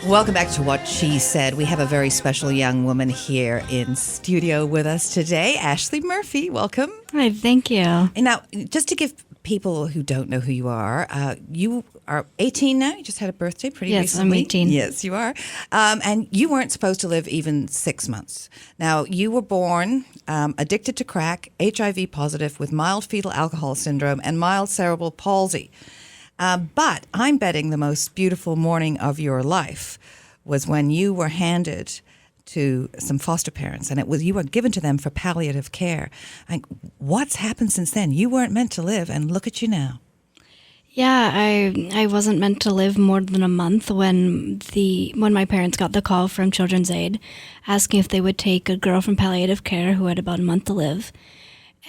Welcome back to What She Said. We have a very special young woman here in studio with us today, Ashley Murphy. Welcome. Hi, thank you. And now, just to give people who don't know who you are 18 now. You just had a birthday pretty recently. Yes, I'm 18. Yes, you are. And you weren't supposed to live even 6 months. Now, you were born addicted to crack, HIV positive, with mild fetal alcohol syndrome and mild cerebral palsy. But I'm betting the most beautiful morning of your life was when you were handed to some foster parents, and you were given to them for palliative care. What's happened since then? You weren't meant to live, and look at you now. Yeah, I wasn't meant to live more than a month when my parents got the call from Children's Aid asking if they would take a girl from palliative care who had about a month to live.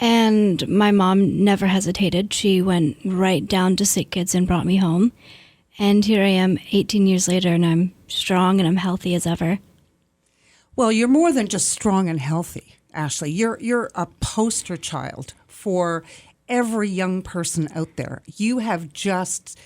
And my mom never hesitated. She went right down to Sick Kids and brought me home. And here I am 18 years later, and I'm strong and I'm healthy as ever. Well, you're more than just strong and healthy, Ashley. You're a poster child for every young person out there. You have just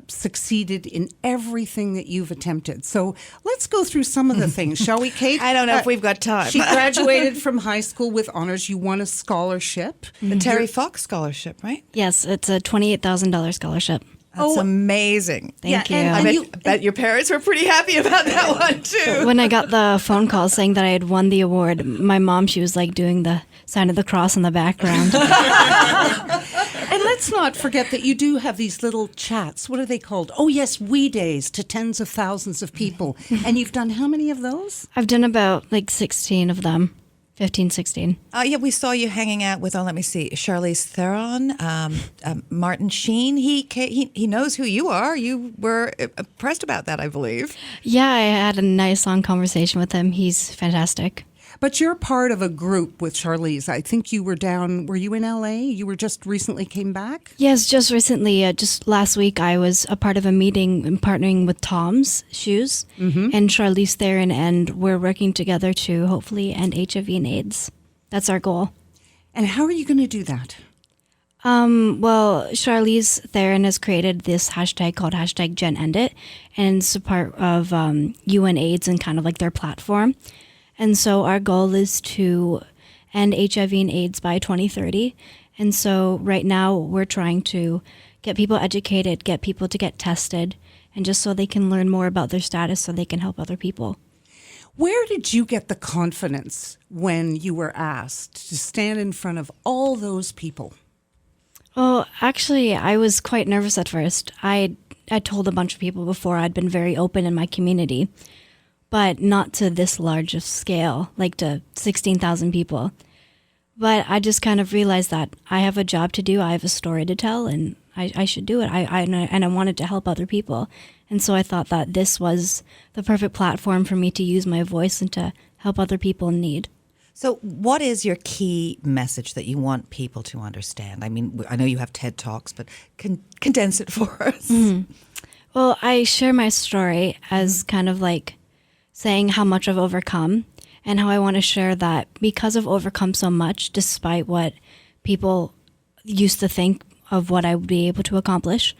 succeeded in everything that you've attempted. So let's go through some of the things, shall we, Kate? I don't know if we've got time. She graduated from high school with honors. You won a scholarship. The Terry Fox Scholarship, right? Yes, it's a $28,000 scholarship. That's amazing. Thank you. I bet your parents were pretty happy about that one, too. When I got the phone call saying that I had won the award, my mom, she was like doing the sign of the cross in the background. And let's not forget that you do have these little chats. What are they called? Oh, yes, We Days to tens of thousands of people. And you've done how many of those? I've done about 16 of them. 15, 16. Yeah, we saw you hanging out with, Charlize Theron, Martin Sheen. He knows who you are. You were impressed about that, I believe. Yeah, I had a nice long conversation with him. He's fantastic. But you're part of a group with Charlize. I think you were you in LA? You were just recently came back? Yes, just recently, just last week, I was a part of a meeting and partnering with Tom's Shoes and Charlize Theron, and we're working together to hopefully end HIV and AIDS. That's our goal. And how are you going to do that? Well, Charlize Theron has created this hashtag called #GenEndIt, and it's a part of UN AIDS and kind of like their platform. And so our goal is to end HIV and AIDS by 2030. And so right now we're trying to get people educated, get people to get tested, and just so they can learn more about their status so they can help other people. Where did you get the confidence when you were asked to stand in front of all those people? Well, actually, I was quite nervous at first. I told a bunch of people before I'd been very open in my community, but not to this large of scale, like to 16,000 people. But I just kind of realized that I have a job to do, I have a story to tell, and I should do it. I wanted to help other people. And so I thought that this was the perfect platform for me to use my voice and to help other people in need. So what is your key message that you want people to understand? I mean, I know you have TED Talks, but condense it for us. Mm-hmm. Well, I share my story as kind of like saying how much I've overcome and how I want to share that because I've overcome so much, despite what people used to think of what I would be able to accomplish,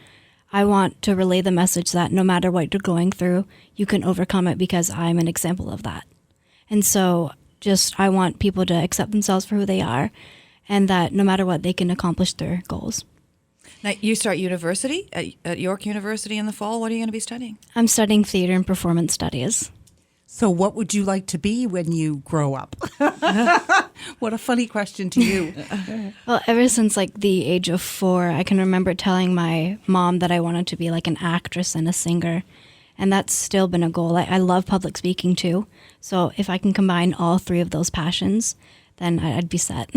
I want to relay the message that no matter what you're going through, you can overcome it because I'm an example of that. And so I want people to accept themselves for who they are and that no matter what, they can accomplish their goals. Now, you start university at York University in the fall. What are you going to be studying? I'm studying theater and performance studies. So what would you like to be when you grow up? What a funny question to you. Well, ever since the age of 4, I can remember telling my mom that I wanted to be like an actress and a singer. And that's still been a goal. I love public speaking too. So if I can combine all 3 of those passions, then I'd be set.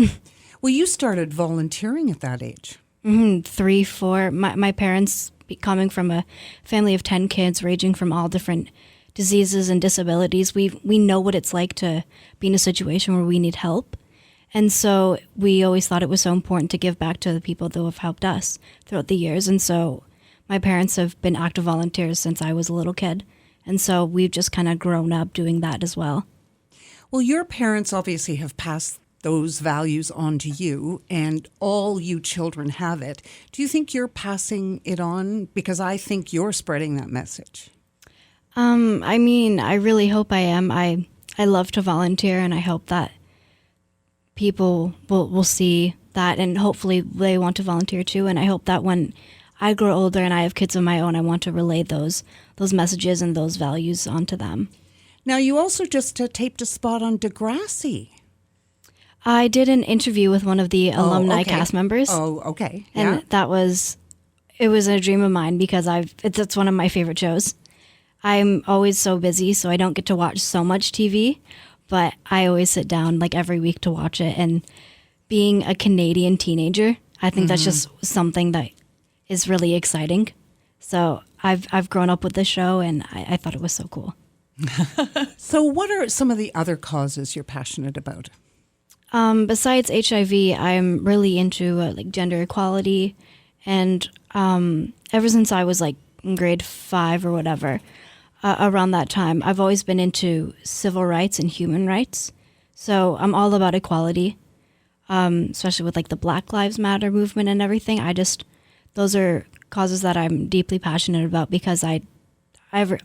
Well, you started volunteering at that age. 3, 4. My parents, coming from a family of 10 kids ranging from all different diseases and disabilities, we know what it's like to be in a situation where we need help. And so we always thought it was so important to give back to the people that have helped us throughout the years. And so my parents have been active volunteers since I was a little kid. And so we've just kind of grown up doing that as well. Well, your parents obviously have passed those values on to you, and all you children have it. Do you think you're passing it on? Because I think you're spreading that message. I mean, I really hope I am. I love to volunteer, and I hope that people will see that, and hopefully they want to volunteer too. And I hope that when I grow older and I have kids of my own, I want to relay those messages and those values onto them. Now, you also just taped a spot on Degrassi. I did an interview with one of the alumni okay. cast members. Oh, okay. And it was a dream of mine because it's one of my favorite shows. I'm always so busy, so I don't get to watch so much TV, but I always sit down like every week to watch it. And being a Canadian teenager, I think that's just something that is really exciting. So I've grown up with the show, and I thought it was so cool. So what are some of the other causes you're passionate about? Besides HIV, I'm really into like gender equality, and ever since I was like in grade 5 or whatever, around that time, I've always been into civil rights and human rights. So I'm all about equality, especially with like the Black Lives Matter movement and everything. Those are causes that I'm deeply passionate about because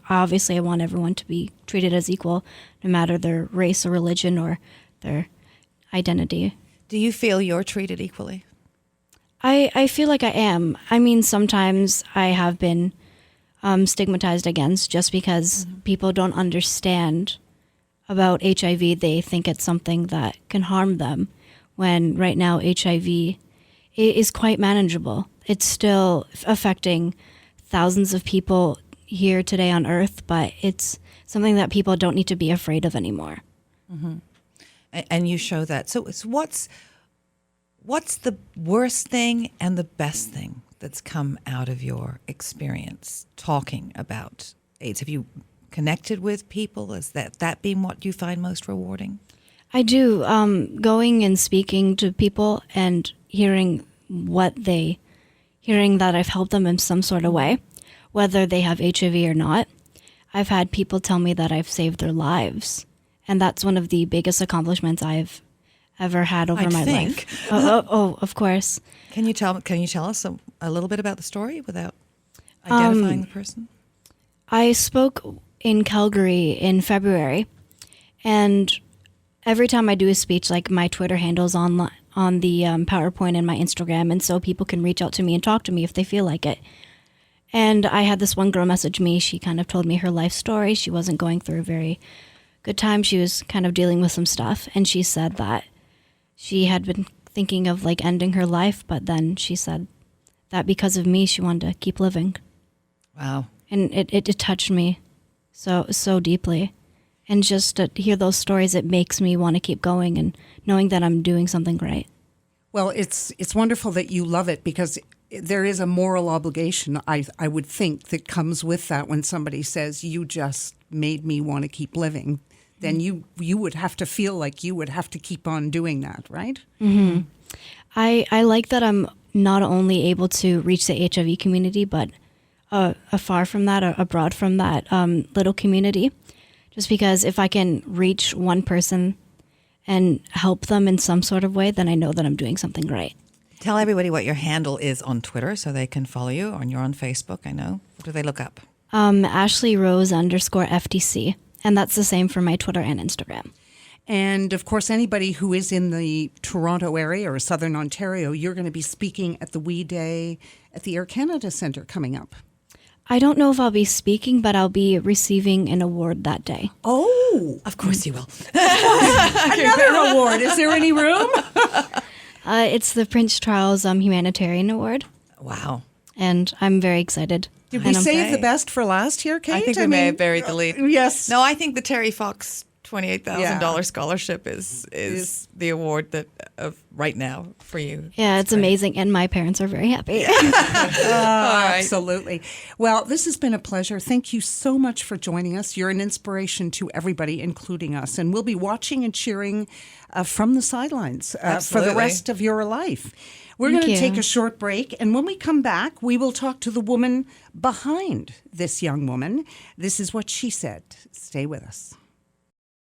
obviously I want everyone to be treated as equal, no matter their race or religion or their identity. Do you feel you're treated equally? I feel like I am. I mean, sometimes I have been stigmatized against just because people don't understand about HIV. They think it's something that can harm them, when right now HIV is quite manageable. It's still affecting thousands of people here today on Earth, but it's something that people don't need to be afraid of anymore. Mm-hmm. And you show that. So what's the worst thing and the best thing that's come out of your experience talking about AIDS? Have you connected with people? Has that been what you find most rewarding? I do. Going and speaking to people and hearing that I've helped them in some sort of way, whether they have HIV or not. I've had people tell me that I've saved their lives. And that's one of the biggest accomplishments I've ever had over my life. Oh, of course. Can you tell us a little bit about the story without identifying the person? I spoke in Calgary in February, and every time I do a speech, like my Twitter handle's on the PowerPoint and my Instagram, and so people can reach out to me and talk to me if they feel like it. And I had this one girl message me. She kind of told me her life story. She wasn't going through a very good time. She was kind of dealing with some stuff, and she said that she had been thinking of like ending her life, but then she said that because of me, she wanted to keep living. Wow. And it touched me so deeply. And just to hear those stories, it makes me want to keep going and knowing that I'm doing something right. Well, it's wonderful that you love it, because there is a moral obligation, I would think, that comes with that. When somebody says, you just made me want to keep living, then you would have to feel like you would have to keep on doing that, right? Mm-hmm. I like that I'm not only able to reach the HIV community, but afar from that, or abroad from that little community. Just because if I can reach one person and help them in some sort of way, then I know that I'm doing something right. Tell everybody what your handle is on Twitter so they can follow you, and you're on Facebook, I know. What do they look up? Ashley Rose _FTC. And that's the same for my Twitter and Instagram. And, of course, anybody who is in the Toronto area or Southern Ontario, you're going to be speaking at the Wee Day at the Air Canada Centre coming up. I don't know if I'll be speaking, but I'll be receiving an award that day. Oh! Of course you will. Another award. Is there any room? It's the Prince Charles Humanitarian Award. Wow. And I'm very excited. Did we save the best for last here, Kate? I think we may have buried the lead. Yes. No, I think the Terry Fox $28,000 scholarship is the award that of right now for you. Yeah, it's amazing, and my parents are very happy. Absolutely. Well, this has been a pleasure. Thank you so much for joining us. You're an inspiration to everybody, including us, and we'll be watching and cheering from the sidelines for the rest of your life. We're going to take a short break, and when we come back, we will talk to the woman behind this young woman. This is what she said. Stay with us.